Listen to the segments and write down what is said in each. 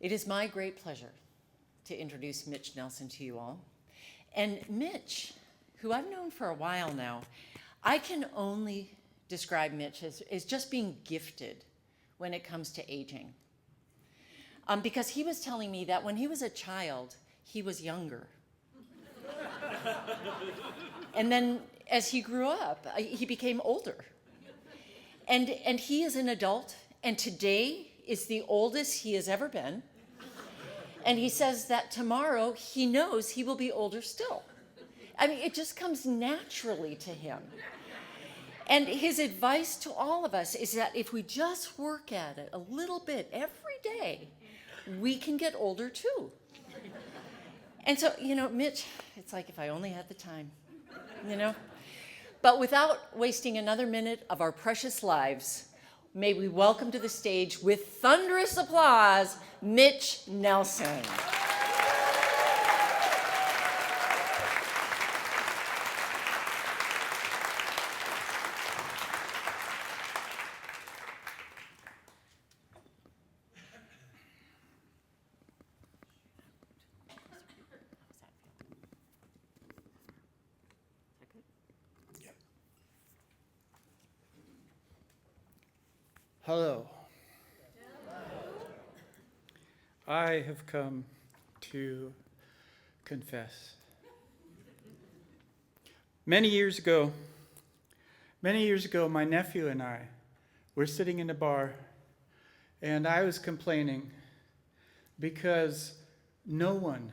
It is my great pleasure to introduce Mitch Nelson to you all. And Mitch, who I've known for a while now, I can only describe Mitch as just being gifted when it comes to aging. Because he was telling me that when he was a child, he was younger. And then as he grew up, he became older. And he is an adult, and today is the oldest he has ever been. And he says that tomorrow he knows he will be older still. I mean, it just comes naturally to him. And his advice to all of us is that if we just work at it a little bit every day, we can get older too. And so, Mitch, it's like if I only had the time, But without wasting another minute of our precious lives, may we welcome to the stage with thunderous applause, Mitch Nelson. Hello. I have come to confess. Many years ago, my nephew and I were sitting in a bar, and I was complaining because no one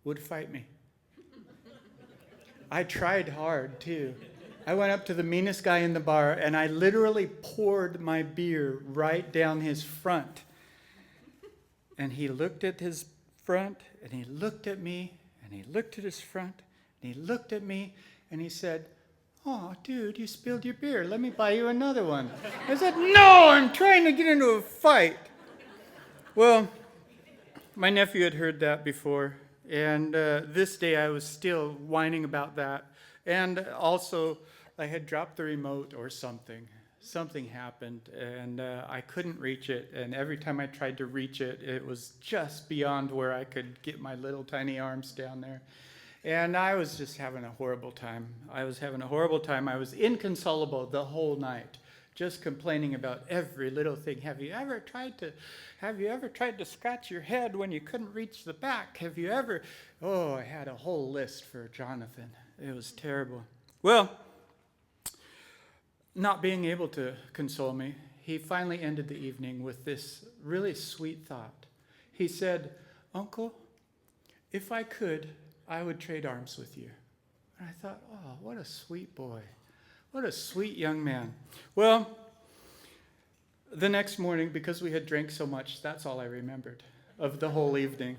would fight me. I tried hard, too. I went up to the meanest guy in the bar, and I literally poured my beer right down his front. And he looked at his front, and he looked at me, and he looked at his front, and he looked at me, and he said, "Oh, dude, you spilled your beer. Let me buy you another one." I said, "No, I'm trying to get into a fight." Well, my nephew had heard that before, and this day I was still whining about that. And also, I had dropped the remote or something. Something happened, and I couldn't reach it. And every time I tried to reach it, it was just beyond where I could get my little tiny arms down there. And I was just having a horrible time. I was inconsolable the whole night, just complaining about every little thing. Have you ever tried to scratch your head when you couldn't reach the back? I had a whole list for Jonathan. It was terrible. Well, not being able to console me, he finally ended the evening with this really sweet thought. He said, "Uncle, if I could, I would trade arms with you." And I thought, oh, what a sweet boy. What a sweet young man. Well, the next morning, because we had drank so much, that's all I remembered of the whole evening.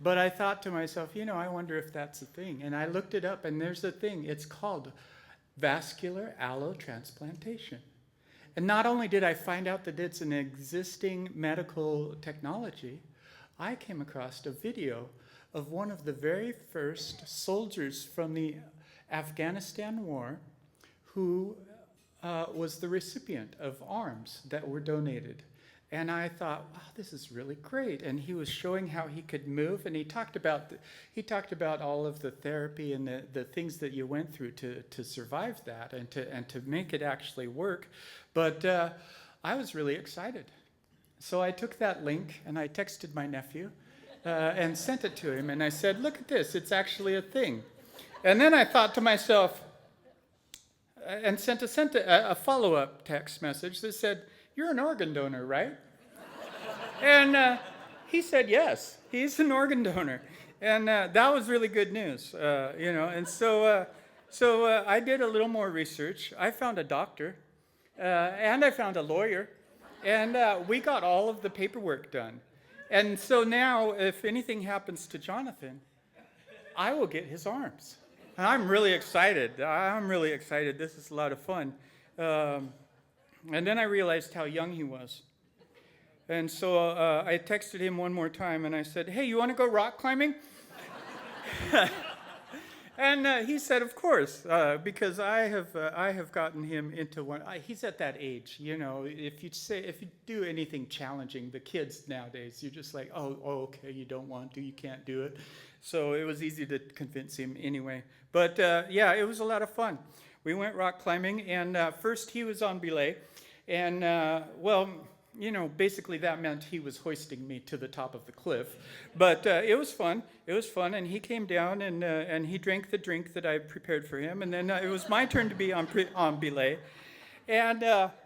But I thought to myself, I wonder if that's a thing. And I looked it up, and there's a thing. It's called vascular allotransplantation. And not only did I find out that it's an existing medical technology, I came across a video of one of the very first soldiers from the Afghanistan war who was the recipient of arms that were donated. And I thought, wow, this is really great. And he was showing how he could move, and he talked about all of the therapy and the things that you went through to survive that and to make it actually work. But I was really excited. So I took that link and I texted my nephew and sent it to him. And I said, "Look at this, it's actually a thing." And then I thought to myself, and sent a follow-up text message that said, "You're an organ donor, right?" And he said, yes, he's an organ donor. And that was really good news, And so I did a little more research. I found a doctor, and I found a lawyer, and we got all of the paperwork done. And so now, if anything happens to Jonathan, I will get his arms. And I'm really excited. This is a lot of fun. And then I realized how young he was. And so I texted him one more time, and I said, "Hey, you want to go rock climbing?" And he said, of course, because I have gotten him into one. He's at that age, you know. If you do anything challenging, the kids nowadays, you're just like, oh, okay, you don't want to, you can't do it. So it was easy to convince him anyway. But yeah, it was a lot of fun. We went rock climbing, and first he was on belay, and well, you know, basically that meant he was hoisting me to the top of the cliff. But it was fun. It was fun, and he came down and he drank the drink that I prepared for him, and then it was my turn to be on belay, and up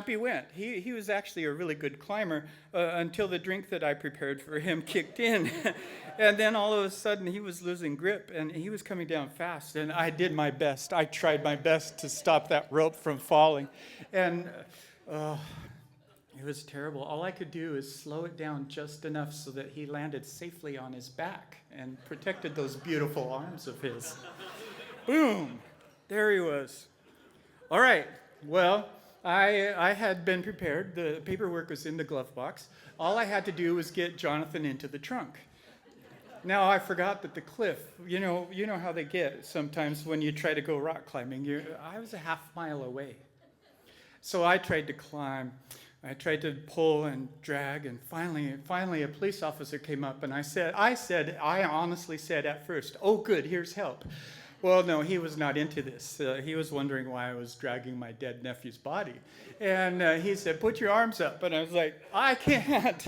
he went. He was actually a really good climber until the drink that I prepared for him kicked in. And then all of a sudden he was losing grip and he was coming down fast. And I did my best. I tried my best to stop that rope from falling. And it was terrible. All I could do is slow it down just enough so that he landed safely on his back and protected those beautiful arms of his. Boom! There he was. All right. Well, I had been prepared. The paperwork was in the glove box. All I had to do was get Jonathan into the trunk. Now, I forgot that the cliff, you know how they get sometimes when you try to go rock climbing. I was a half mile away. So I tried to climb. I tried to pull and drag, and finally a police officer came up, and I honestly said at first, oh, good, here's help. Well, no, he was not into this. He was wondering why I was dragging my dead nephew's body. And he said, put your arms up. And I was like, I can't.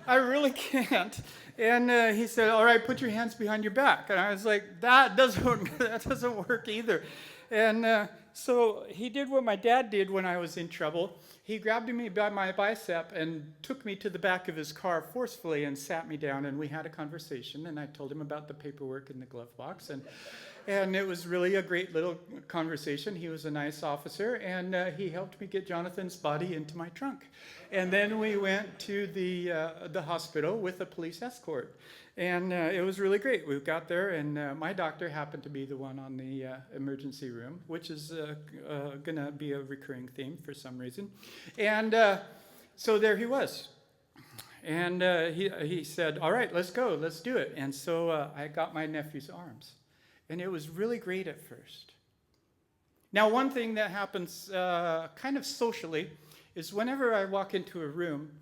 I really can't. And he said, all right, put your hands behind your back. And I was like, that doesn't work either. And so he did what my dad did when I was in trouble. He grabbed me by my bicep and took me to the back of his car forcefully and sat me down, and we had a conversation, and I told him about the paperwork in the glove box, and it was really a great little conversation. He was a nice officer, and he helped me get Jonathan's body into my trunk. And then we went to the hospital with a police escort. And it was really great. We got there, and my doctor happened to be the one on the emergency room, which is going to be a recurring theme for some reason. And so there he was. And he said, all right, let's go, let's do it. And so I got my nephew's arms. And it was really great at first. Now, one thing that happens kind of socially is whenever I walk into a room,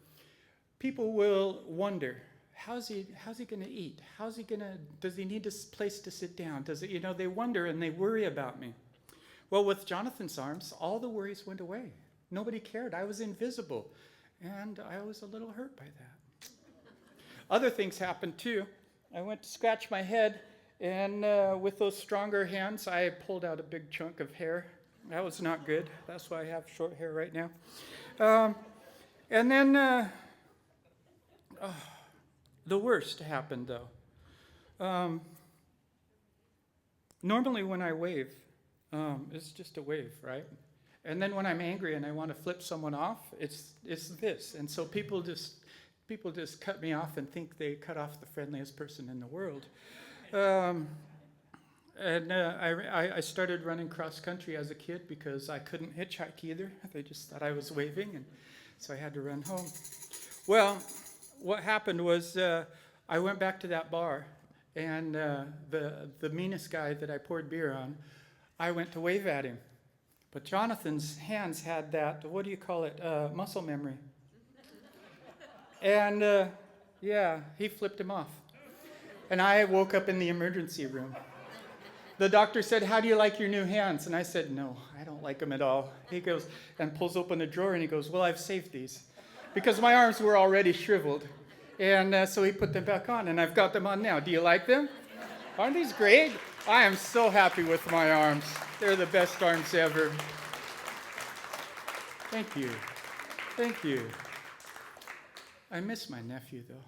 people will wonder, how's he going to eat? Does he need a place to sit down? They wonder and they worry about me. Well, with Jonathan's arms, all the worries went away. Nobody cared. I was invisible. And I was a little hurt by that. Other things happened too. I went to scratch my head, and with those stronger hands, I pulled out a big chunk of hair. That was not good. That's why I have short hair right now. And then the worst happened, though. Normally when I wave, it's just a wave, right? And then when I'm angry and I want to flip someone off, it's this. And so people just cut me off and think they cut off the friendliest person in the world. I started running cross country as a kid because I couldn't hitchhike either. They just thought I was waving, and so I had to run home. Well, what happened was I went back to that bar, and the meanest guy that I poured beer on, I went to wave at him. But Jonathan's hands had that, what do you call it, muscle memory. And yeah, he flipped him off. And I woke up in the emergency room. The doctor said, how do you like your new hands? And I said, no, I don't like them at all. He goes and pulls open a drawer and he goes, well, I've saved these. Because my arms were already shriveled. And so he put them back on, and I've got them on now. Do you like them? Aren't these great? I am so happy with my arms. They're the best arms ever. Thank you. Thank you. I miss my nephew, though.